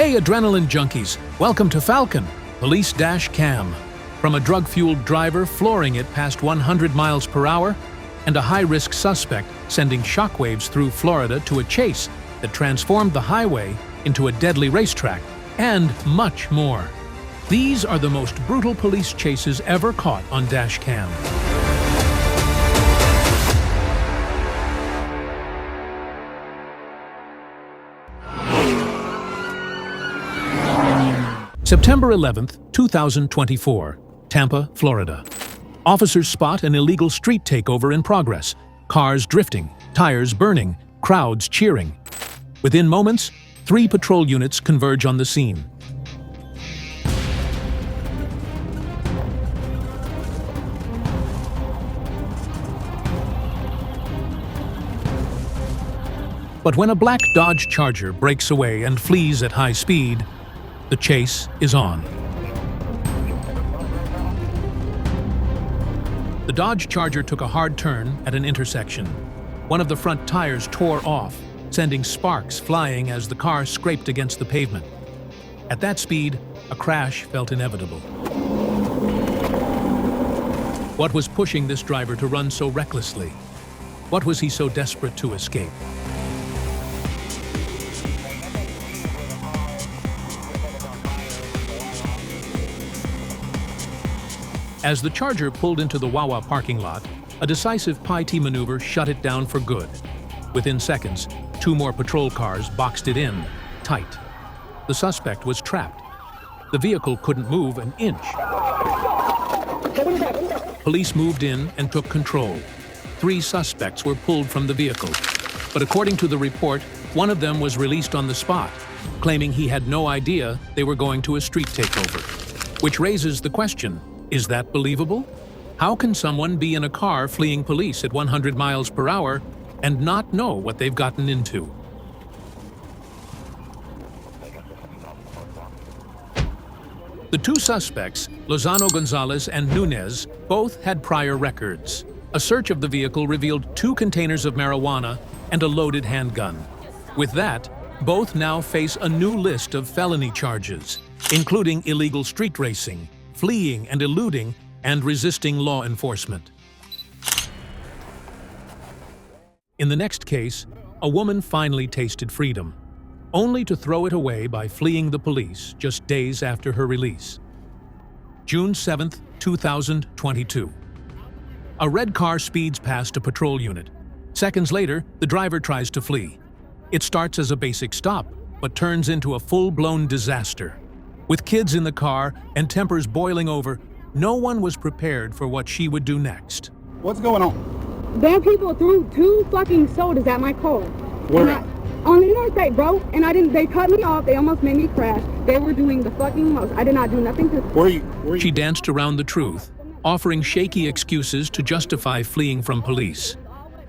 Hey adrenaline junkies, welcome to Falcon Police Dashcam. From a drug-fueled driver flooring it past 100 miles per hour and a high-risk suspect sending shockwaves through Florida to a chase that transformed the highway into a deadly racetrack, and much more. These are the most brutal police chases ever caught on Dashcam. September 11th, 2024, Tampa, Florida. Officers spot an illegal street takeover in progress. Cars drifting, tires burning, crowds cheering. Within moments, 3 patrol units converge on the scene. But when a black Dodge Charger breaks away and flees at high speed, the chase is on. The Dodge Charger took a hard turn at an intersection. One of the front tires tore off, sending sparks flying as the car scraped against the pavement. At that speed, a crash felt inevitable. What was pushing this driver to run so recklessly? What was he so desperate to escape? As the Charger pulled into the Wawa parking lot, a decisive Pi-T maneuver shut it down for good. Within seconds, 2 more patrol cars boxed it in, tight. The suspect was trapped. The vehicle couldn't move an inch. Police moved in and took control. 3 suspects were pulled from the vehicle. But according to the report, one of them was released on the spot, claiming he had no idea they were going to a street takeover. Which raises the question, is that believable? How can someone be in a car fleeing police at 100 miles per hour and not know what they've gotten into? The 2 suspects, Lozano Gonzalez and Nunez, both had prior records. A search of the vehicle revealed 2 containers of marijuana and a loaded handgun. With that, both now face a new list of felony charges, including illegal street racing, fleeing and eluding, and resisting law enforcement. In the next case, a woman finally tasted freedom, only to throw it away by fleeing the police just days after her release. June 7th, 2022. A red car speeds past a patrol unit. Seconds later, the driver tries to flee. It starts as a basic stop, but turns into a full-blown disaster. With kids in the car and tempers boiling over, no one was prepared for what she would do next. What's going on? Them people threw 2 fucking sodas at my car. Where? On the interstate, bro. And they cut me off. They almost made me crash. They were doing the fucking most. I did not do nothing to... Where are you? She danced around the truth, offering shaky excuses to justify fleeing from police.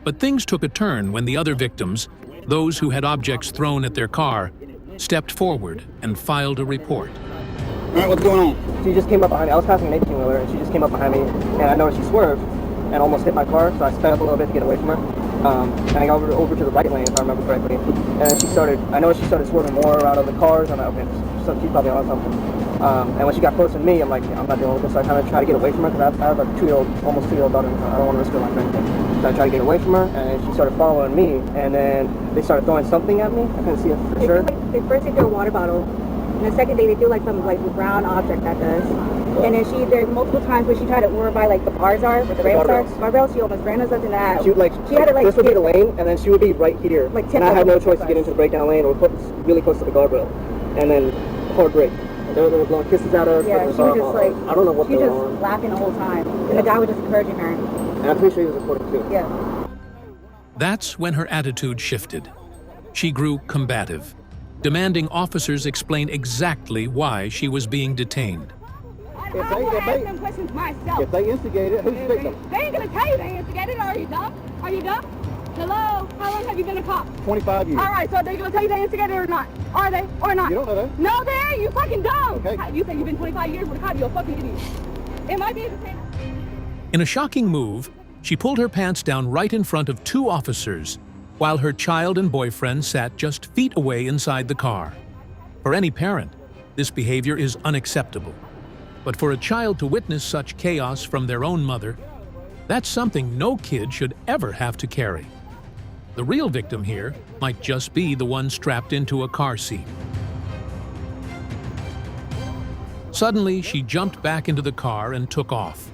But things took a turn when the other victims, those who had objects thrown at their car, stepped forward and filed a report. All right, what's going on? She just came up behind me. I was passing an 18-wheeler, and she just came up behind me, and I noticed she swerved and almost hit my car, so I sped up a little bit to get away from her. And I got over to the right lane, if I remember correctly. And I noticed she started swerving more out of the cars. I'm like, okay, so she's probably on something. And when she got closer to me, I'm like, I'm not dealing with this. So I kind of try to get away from her, because I have a almost 2-year-old daughter. I don't want to risk her life or anything. So I tried to get away from her, and she started following me. And then they started throwing something at me. I couldn't see it for sure. They first they threw a water bottle. And the second day they threw like some like brown object at us. And then there's multiple times where she tried to where by like the bars are, where the rails are. Guardrails, she almost ran us up in that. She had to like this would be the lane, and then she would be right here. Like and I had no choice to get into the breakdown lane or put really close to the guardrail. And then hard break. They were blowing kisses at us. Yeah, she was just like, I don't know what she was was just laughing the whole time. And the guy was just encouraging her. And I'm pretty sure he was recording too. Yeah. That's when her attitude shifted. She grew combative, demanding officers explain exactly why she was being detained. I will ask them questions myself. If they instigate it, who's the victim? They ain't gonna tell you they instigated it. Are you dumb? Are you dumb? Hello? How long have you been a cop? 25 years. All right, so they're gonna tell you they instigated it or not? Are they or not? You don't know that. No, they ain't. You fucking dumb. Okay. You say you've been 25 years with a cop. You're a fucking idiot. It might be the same. In a shocking move, she pulled her pants down right in front of 2 officers, while her child and boyfriend sat just feet away inside the car. For any parent, this behavior is unacceptable. But for a child to witness such chaos from their own mother, that's something no kid should ever have to carry. The real victim here might just be the one strapped into a car seat. Suddenly, she jumped back into the car and took off,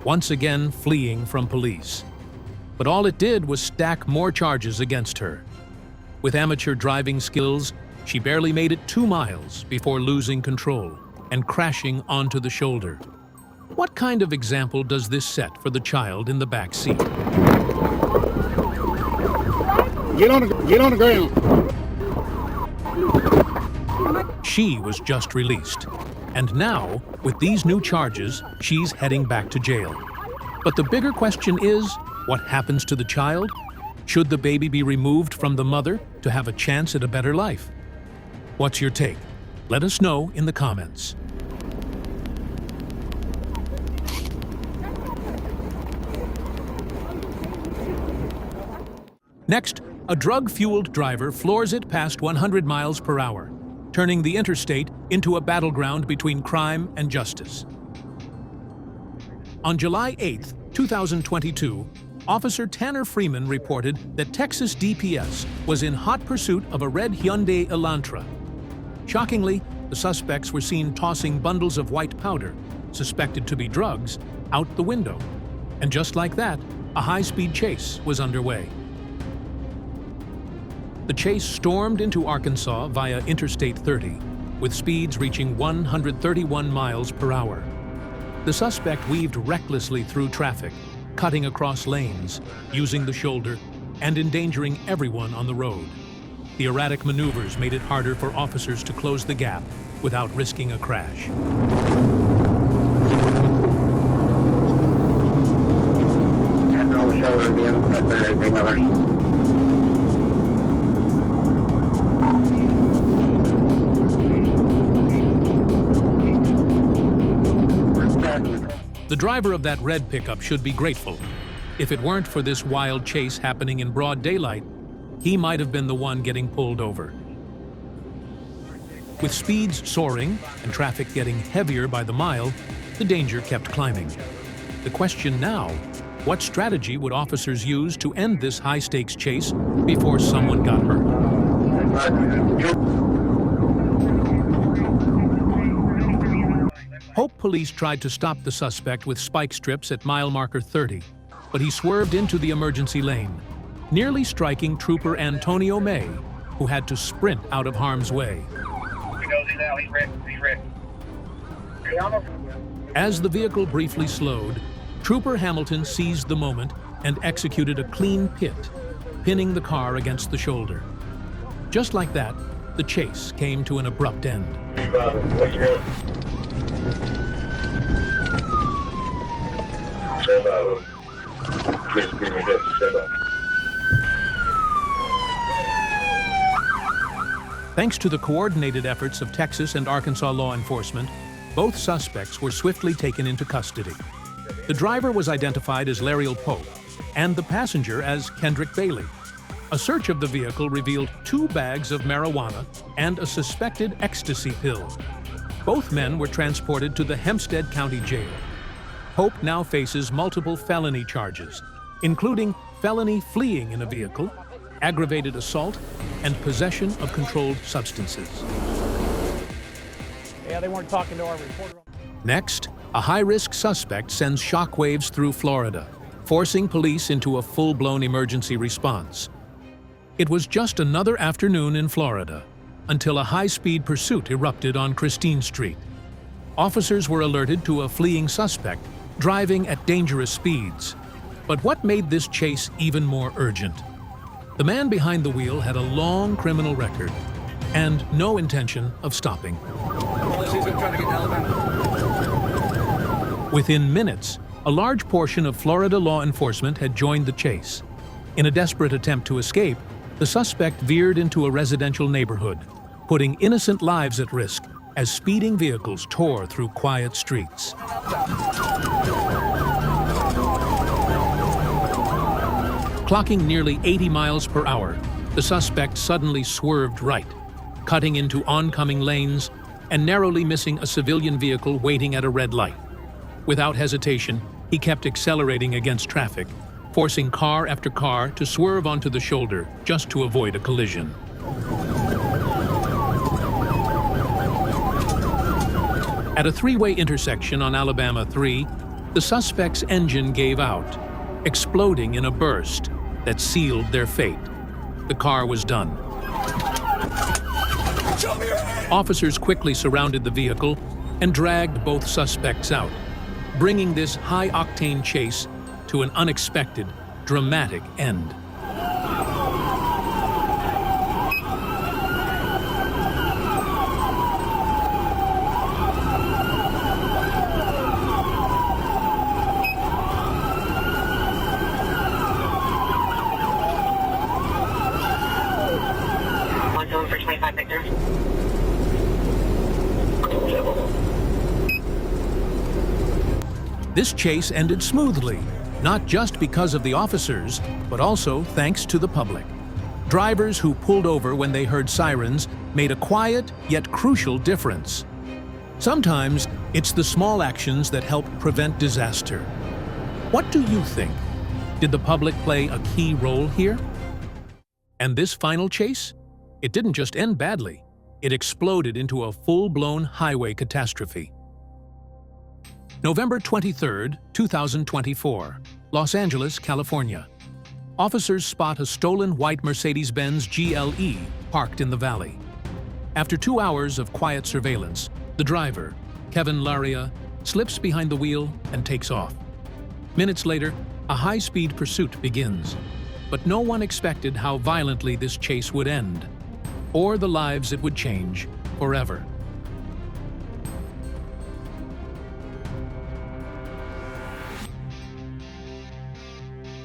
once again fleeing from police. But all it did was stack more charges against her. With amateur driving skills, she barely made it 2 miles before losing control and crashing onto the shoulder. What kind of example does this set for the child in the back seat? Get on the ground. She was just released. And now, with these new charges, she's heading back to jail. But the bigger question is, what happens to the child? Should the baby be removed from the mother to have a chance at a better life? What's your take? Let us know in the comments. Next, a drug-fueled driver floors it past 100 miles per hour, turning the interstate into a battleground between crime and justice. On July 8, 2022, Officer Tanner Freeman reported that Texas DPS was in hot pursuit of a red Hyundai Elantra. Shockingly, the suspects were seen tossing bundles of white powder, suspected to be drugs, out the window. And just like that, a high-speed chase was underway. The chase stormed into Arkansas via Interstate 30, with speeds reaching 131 miles per hour. The suspect weaved recklessly through traffic, cutting across lanes, using the shoulder, and endangering everyone on the road. The erratic maneuvers made it harder for officers to close the gap without risking a crash. The driver of that red pickup should be grateful. If it weren't for this wild chase happening in broad daylight, he might have been the one getting pulled over. With speeds soaring and traffic getting heavier by the mile, the danger kept climbing. The question now, what strategy would officers use to end this high-stakes chase before someone got hurt? Hope Police tried to stop the suspect with spike strips at mile marker 30, but he swerved into the emergency lane, nearly striking Trooper Antonio May, who had to sprint out of harm's way. As the vehicle briefly slowed, Trooper Hamilton seized the moment and executed a clean pit, pinning the car against the shoulder. Just like that, the chase came to an abrupt end. Thanks to the coordinated efforts of Texas and Arkansas law enforcement, both suspects were swiftly taken into custody. The driver was identified as Lariel Pope, and the passenger as Kendrick Bailey. A search of the vehicle revealed 2 bags of marijuana and a suspected ecstasy pill. Both men were transported to the Hempstead County Jail. Pope now faces multiple felony charges, including felony fleeing in a vehicle, aggravated assault, and possession of controlled substances. Yeah, they weren't talking to our reporter. Next, a high-risk suspect sends shockwaves through Florida, forcing police into a full-blown emergency response. It was just another afternoon in Florida, until a high-speed pursuit erupted on Christine Street. Officers were alerted to a fleeing suspect driving at dangerous speeds. But what made this chase even more urgent? The man behind the wheel had a long criminal record and no intention of stopping. Within minutes, a large portion of Florida law enforcement had joined the chase. In a desperate attempt to escape, the suspect veered into a residential neighborhood, putting innocent lives at risk as speeding vehicles tore through quiet streets. Clocking nearly 80 miles per hour, the suspect suddenly swerved right, cutting into oncoming lanes, and narrowly missing a civilian vehicle waiting at a red light. Without hesitation, he kept accelerating against traffic, forcing car after car to swerve onto the shoulder just to avoid a collision. At a three-way intersection on Alabama 3, the suspect's engine gave out, exploding in a burst that sealed their fate. The car was done. Officers quickly surrounded the vehicle and dragged both suspects out, bringing this high-octane chase to an unexpected, dramatic end. For 25 Victor. This chase ended smoothly, not just because of the officers, but also thanks to the public. Drivers who pulled over when they heard sirens made a quiet yet crucial difference. Sometimes it's the small actions that help prevent disaster. What do you think? Did the public play a key role here? And this final chase? It didn't just end badly. It exploded into a full-blown highway catastrophe. November 23, 2024, Los Angeles, California. Officers spot a stolen white Mercedes-Benz GLE parked in the valley. After 2 hours of quiet surveillance, the driver, Kevin Laria, slips behind the wheel and takes off. Minutes later, a high-speed pursuit begins. But no one expected how violently this chase would end, or the lives it would change forever.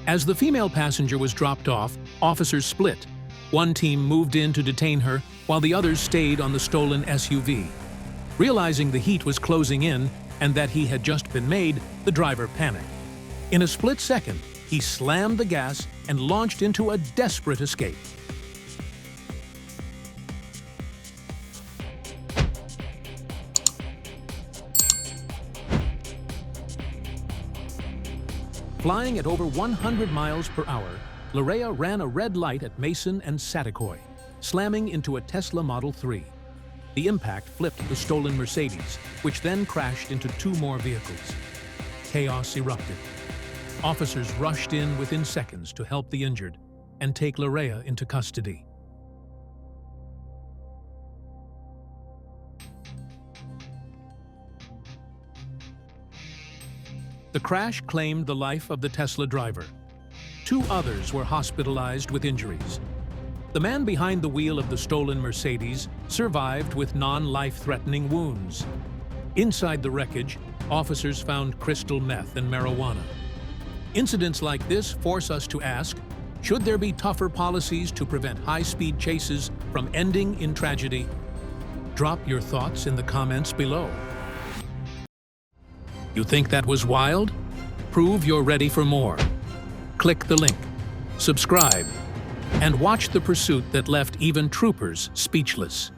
As the female passenger was dropped off, officers split. One team moved in to detain her, while the others stayed on the stolen SUV. Realizing the heat was closing in and that he had just been made, the driver panicked. In a split second, he slammed the gas and launched into a desperate escape. Flying at over 100 miles per hour, Laria ran a red light at Mason and Saticoy, slamming into a Tesla Model 3. The impact flipped the stolen Mercedes, which then crashed into 2 more vehicles. Chaos erupted. Officers rushed in within seconds to help the injured and take Laria into custody. The crash claimed the life of the Tesla driver. 2 others were hospitalized with injuries. The man behind the wheel of the stolen Mercedes survived with non-life-threatening wounds. Inside the wreckage, officers found crystal meth and marijuana. Incidents like this force us to ask, should there be tougher policies to prevent high-speed chases from ending in tragedy? Drop your thoughts in the comments below. You think that was wild? Prove you're ready for more. Click the link, subscribe, and watch the pursuit that left even troopers speechless.